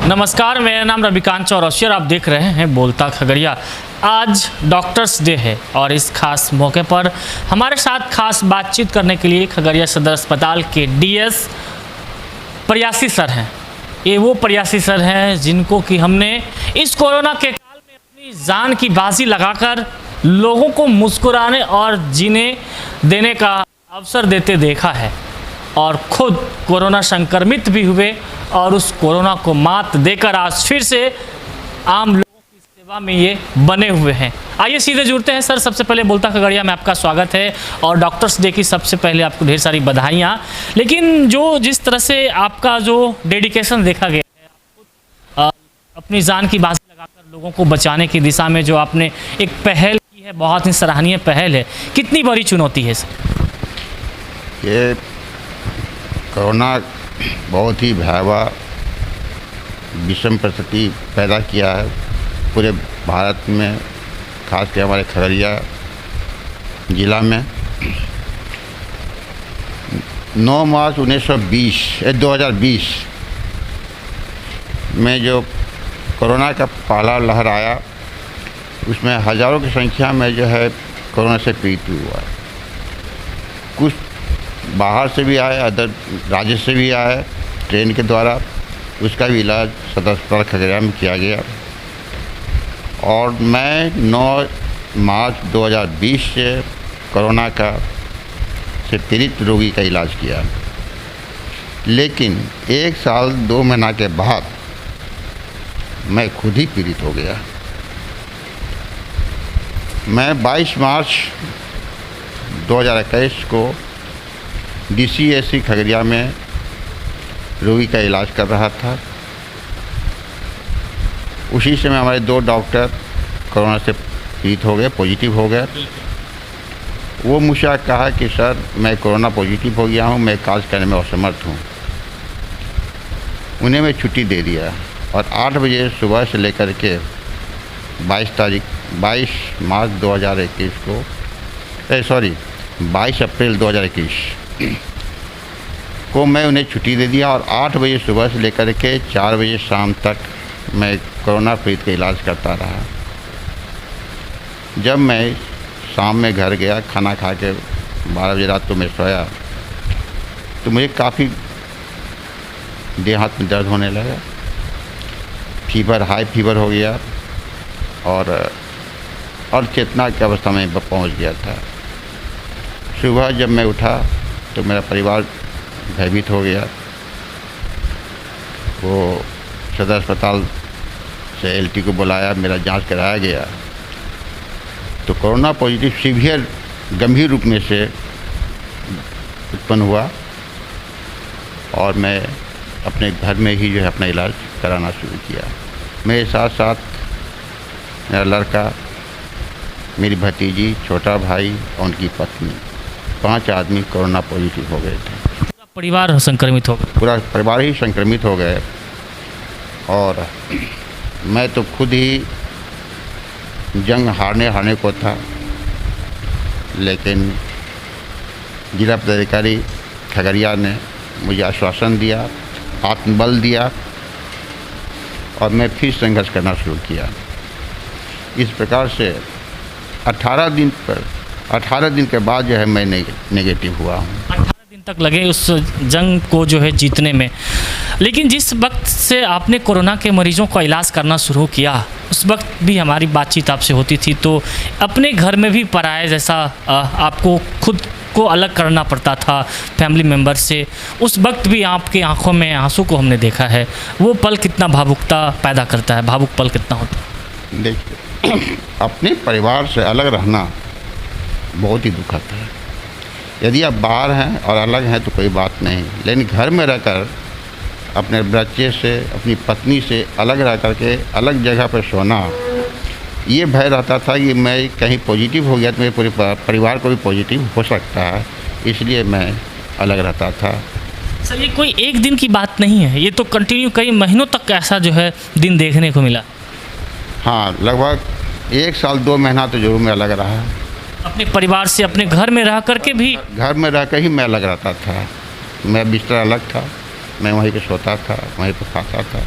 नमस्कार, मेरा नाम रविकांत चौरसिया और आप देख रहे हैं बोलता खगड़िया। आज डॉक्टर्स डे है और इस खास मौके पर हमारे साथ खास बातचीत करने के लिए खगड़िया सदर अस्पताल के डीएस प्रयासी सर हैं। ये वो प्रयासी सर हैं जिनको कि हमने इस कोरोना के काल में अपनी जान की बाजी लगाकर लोगों को मुस्कुराने और जीने देने का अवसर देते देखा है और खुद कोरोना संक्रमित भी हुए और उस कोरोना को मात देकर आज फिर से आम लोगों की सेवा में ये बने हुए हैं। आइए सीधे जुड़ते हैं सर। सबसे पहले बोलता खगड़िया में आपका स्वागत है और डॉक्टर्स डे की सबसे पहले आपको ढेर सारी बधाइयाँ। लेकिन जिस तरह से आपका जो डेडिकेशन देखा गया है, आप अपनी जान की बाजी लगाकर लोगों को बचाने की दिशा में जो आपने एक पहल की है, बहुत ही सराहनीय पहल है। कितनी बड़ी चुनौती है सर? ये कोरोना बहुत ही भयावह विषम परिस्थिति पैदा किया है पूरे भारत में, खासकर हमारे खगड़िया जिला में। 9 मार्च 2020 में जो कोरोना का पहला लहर आया, उसमें हज़ारों की संख्या में जो है कोरोना से पीड़ित हुआ। कुछ बाहर से भी आए, अदर राज्य से भी आए ट्रेन के द्वारा। उसका भी इलाज सदर अस्पताल खगड़िया में किया गया और मैं 9 मार्च 2020 से कोरोना से पीड़ित रोगी का इलाज किया। लेकिन 1 साल 2 महीना के बाद मैं खुद ही पीड़ित हो गया। मैं 22 मार्च 2021 को DCSC खगड़िया में रोगी का इलाज कर रहा था। उसी समय हमारे 2 डॉक्टर कोरोना से पीड़ित हो गए, पॉजिटिव हो गए। वो मुझसे कहा कि सर, मैं कोरोना पॉजिटिव हो गया हूँ, मैं काज करने में असमर्थ हूँ। उन्हें मैं छुट्टी दे दिया और 8 बजे सुबह से लेकर के 22 मार्च 2021 को 22 अप्रैल 2021 को मैं उन्हें छुट्टी दे दिया और 8 बजे सुबह से लेकर के 4 बजे शाम तक मैं कोरोना पीड़ित का इलाज करता रहा। जब मैं शाम में घर गया, खाना खा के 12 बजे रात को मैं सोया, तो मुझे काफ़ी देह हाथ में दर्द होने लगा। हाई फीवर हो गया और चेतना की अवस्था में पहुंच गया था। सुबह जब मैं उठा तो मेरा परिवार भयभीत हो गया। वो सदर अस्पताल से LT को बुलाया, मेरा जांच कराया गया तो कोरोना पॉजिटिव सीवियर गंभीर रूप में से उत्पन्न हुआ और मैं अपने घर में ही जो है अपना इलाज कराना शुरू किया। मेरे साथ साथ मेरा लड़का, मेरी भतीजी, छोटा भाई और उनकी पत्नी, 5 आदमी कोरोना पॉजिटिव हो गए थे। पूरा परिवार संक्रमित हो गया? पूरा परिवार ही संक्रमित हो गए और मैं तो खुद ही जंग हारने को था। लेकिन जिला पदाधिकारी खगड़िया ने मुझे आश्वासन दिया, आत्मबल दिया और मैं फिर संघर्ष करना शुरू किया। इस प्रकार से 18 दिन के बाद जो है मैं नेगेटिव हुआ हूँ। 18 दिन तक लगे उस जंग को जो है जीतने में। लेकिन जिस वक्त से आपने कोरोना के मरीजों का इलाज करना शुरू किया, उस वक्त भी हमारी बातचीत आपसे होती थी तो अपने घर में भी पराये जैसा आपको खुद को अलग करना पड़ता था फैमिली मेम्बर से। उस वक्त भी आपकी आंखों में आंसू को हमने देखा है। वो पल कितना भावुकता पैदा करता है, भावुक पल कितना होता है? देखिए, अपने परिवार से अलग रहना बहुत ही दुखद है। यदि आप बाहर हैं और अलग हैं तो कोई बात नहीं, लेकिन घर में रहकर अपने बच्चे से, अपनी पत्नी से अलग रह कर के अलग जगह पर सोना, ये भय रहता था कि मैं कहीं पॉजिटिव हो गया तो मेरे पूरे परिवार को भी पॉजिटिव हो सकता है, इसलिए मैं अलग रहता था। सर, ये कोई एक दिन की बात नहीं है, ये तो कंटिन्यू कई महीनों तक ऐसा जो है दिन देखने को मिला। हाँ, लगभग 1 साल 2 महीना तो जरूर मैं अलग रहा। अपने परिवार से, अपने घर में रह कर के भी? घर में रह कर ही मैं अलग रहता था। मैं बिस्तर अलग था, मैं वहीं पे सोता था, वहीं पे खाता था।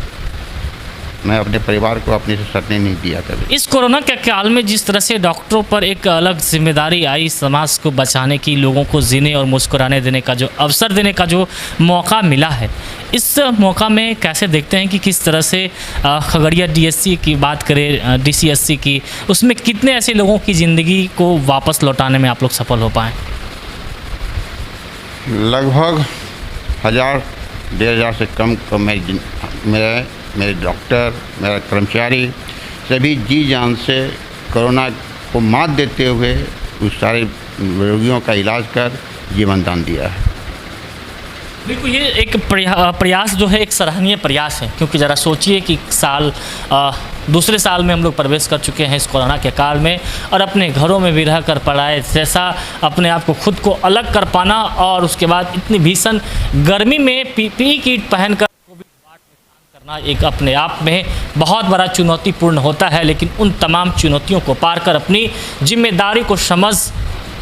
मैं अपने परिवार को अपने से सटने नहीं दिया कभी। इस कोरोना के काल में जिस तरह से डॉक्टरों पर एक अलग जिम्मेदारी आई, समाज को बचाने की, लोगों को जीने और मुस्कुराने देने का जो अवसर देने का जो मौका मिला है, इस मौका में कैसे देखते हैं कि किस तरह से खगड़िया डीएससी की बात करें, डीसीएससी की, उसमें कितने ऐसे लोगों की ज़िंदगी को वापस लौटाने में आप लोग सफल हो पाएँ? लगभग 1000-1500 से कम को मेरे डॉक्टर, मेरा कर्मचारी सभी जी जान से कोरोना को मात देते हुए उस सारे रोगियों का इलाज कर जीवन दान दिया है। बिल्कुल, ये एक प्रयास जो है, एक सराहनीय प्रयास है, क्योंकि ज़रा सोचिए कि दूसरे साल में हम लोग प्रवेश कर चुके हैं इस कोरोना के काल में, और अपने घरों में भी रह कर पढ़ाए जैसा अपने आप को खुद को अलग कर पाना, और उसके बाद इतनी भीषण गर्मी में पीपीई किट पहनकर कोविड वार्ड में काम करना एक अपने आप में बहुत बड़ा चुनौतीपूर्ण होता है। लेकिन उन तमाम चुनौतियों को पार कर अपनी जिम्मेदारी को समझ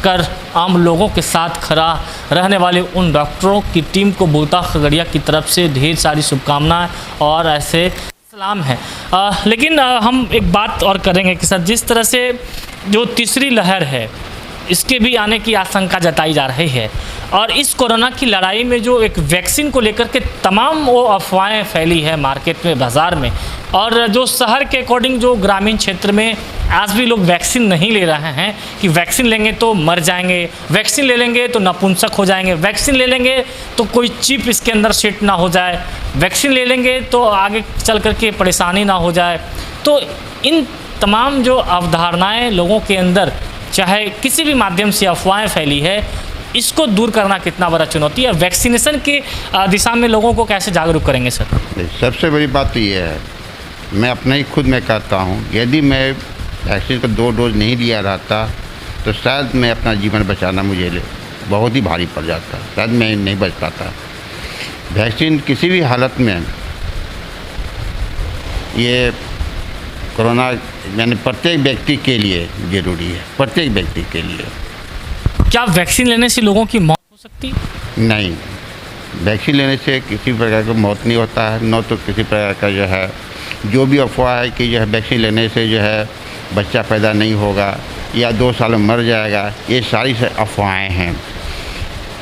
कर आम लोगों के साथ खड़ा रहने वाले उन डॉक्टरों की टीम को बोलता खगड़िया की तरफ से ढेर सारी शुभकामनाएं और ऐसे सलाम है। लेकिन हम एक बात और करेंगे कि सर, जिस तरह से जो तीसरी लहर है, इसके भी आने की आशंका जताई जा रही है, और इस कोरोना की लड़ाई में जो एक वैक्सीन को लेकर के तमाम वो अफवाहें फैली है मार्केट में, बाज़ार में, और जो शहर के अकॉर्डिंग जो ग्रामीण क्षेत्र में आज भी लोग वैक्सीन नहीं ले रहे हैं कि वैक्सीन लेंगे तो मर जाएंगे, वैक्सीन ले लेंगे तो नपुंसक हो जाएंगे, वैक्सीन ले लेंगे तो कोई चिप इसके अंदर सेट ना हो जाए, वैक्सीन ले लेंगे तो आगे चल कर के परेशानी ना हो जाए। तो इन तमाम जो अवधारणाएं लोगों के अंदर, चाहे किसी भी माध्यम से अफवाहें फैली है, इसको दूर करना कितना बड़ा चुनौती है? वैक्सीनेशन के दिशा में लोगों को कैसे जागरूक करेंगे सर? सबसे बड़ी बात तो ये है, मैं अपने ही खुद में कहता हूँ, यदि मैं वैक्सीन का 2 डोज नहीं लिया रहता तो शायद मैं अपना जीवन बचाना मुझे बहुत ही भारी पड़ जाता, शायद मैं नहीं बच पाता। वैक्सीन किसी भी हालत में, ये कोरोना यानी प्रत्येक व्यक्ति के लिए ज़रूरी है, प्रत्येक व्यक्ति के लिए। क्या वैक्सीन लेने से लोगों की मौत हो सकती? नहीं, वैक्सीन लेने से किसी प्रकार की मौत नहीं होता है, न तो किसी प्रकार का जो है जो भी अफवाह है कि जो है वैक्सीन लेने से जो है बच्चा पैदा नहीं होगा या 2 साल में मर जाएगा, ये सारी से अफवाहें हैं।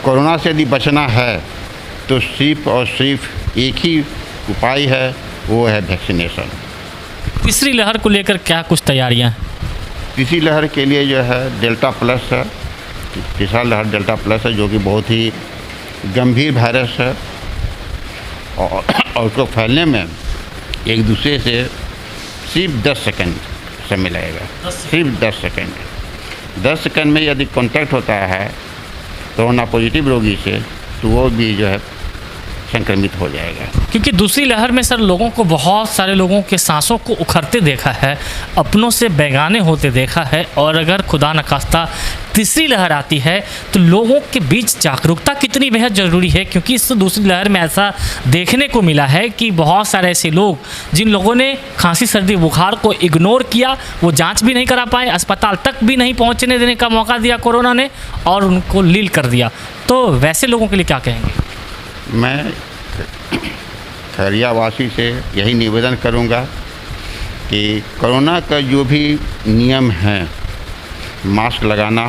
कोरोना से यदि बचना है तो सिर्फ और सिर्फ एक ही उपाय है, वो है वैक्सीनेशन। तीसरी लहर को लेकर क्या कुछ तैयारियां हैं? तीसरी लहर के लिए जो है डेल्टा प्लस है, तीसरा लहर डेल्टा प्लस है, जो कि बहुत ही गंभीर वायरस है, और उसको फैलने में एक दूसरे से सिर्फ 10 सेकंड समय लगेगा, सिर्फ 10 सेकंड। 10 सेकंड में यदि कांटेक्ट होता है कोरोना पॉजिटिव रोगी से, तो वो भी जो है संक्रमित हो जाएगा। क्योंकि दूसरी लहर में सर लोगों को, बहुत सारे लोगों के सांसों को उखड़ते देखा है, अपनों से बेगाने होते देखा है, और अगर खुदा न खास्ता तीसरी लहर आती है तो लोगों के बीच जागरूकता कितनी बेहद ज़रूरी है। क्योंकि इस दूसरी लहर में ऐसा देखने को मिला है कि बहुत सारे ऐसे लोग जिन लोगों ने खांसी सर्दी बुखार को इग्नोर किया, वो जांच भी नहीं करा पाए, अस्पताल तक भी नहीं पहुंचने देने का मौका दिया कोरोना ने, और उनको लील कर दिया। तो वैसे लोगों के लिए क्या कहेंगे? मैं खगड़िया वासी से यही निवेदन करूंगा कि कोरोना का जो भी नियम है, मास्क लगाना,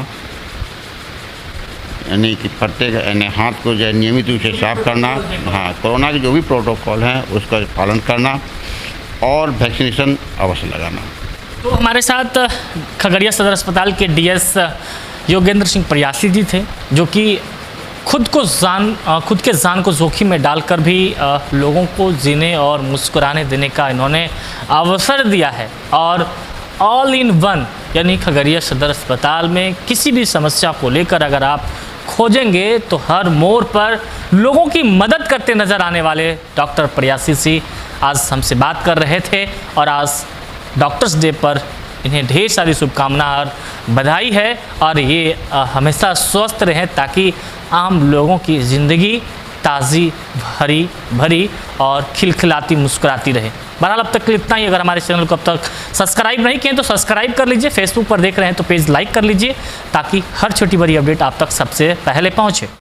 यानी कि प्रत्येक यानी हाथ को जो है नियमित रूप से साफ करना, हाँ, कोरोना के जो भी प्रोटोकॉल हैं उसका पालन करना, और वैक्सीनेशन अवश्य लगाना। तो हमारे साथ खगड़िया सदर अस्पताल के डीएस योगेंद्र सिंह प्रयासी जी थे, जो कि खुद के जान को जोखिम में डालकर भी लोगों को जीने और मुस्कुराने देने का इन्होंने अवसर दिया है। और ऑल इन वन यानी खगड़िया सदर अस्पताल में किसी भी समस्या को लेकर अगर आप खोजेंगे तो हर मोड़ पर लोगों की मदद करते नज़र आने वाले डॉक्टर प्रयासी जी आज हमसे बात कर रहे थे। और आज डॉक्टर्स डे पर इन्हें ढेर सारी शुभकामनाएं और बधाई है, और ये हमेशा स्वस्थ रहें ताकि आम लोगों की ज़िंदगी ताज़ी भरी और खिलखिलाती मुस्कुराती रहे। बहरहाल अब तक के लिए इतना ही। अगर हमारे चैनल को अब तक सब्सक्राइब नहीं किए तो सब्सक्राइब कर लीजिए, फेसबुक पर देख रहे हैं तो पेज लाइक कर लीजिए, ताकि हर छोटी बड़ी अपडेट आप तक सबसे पहले पहुँचे।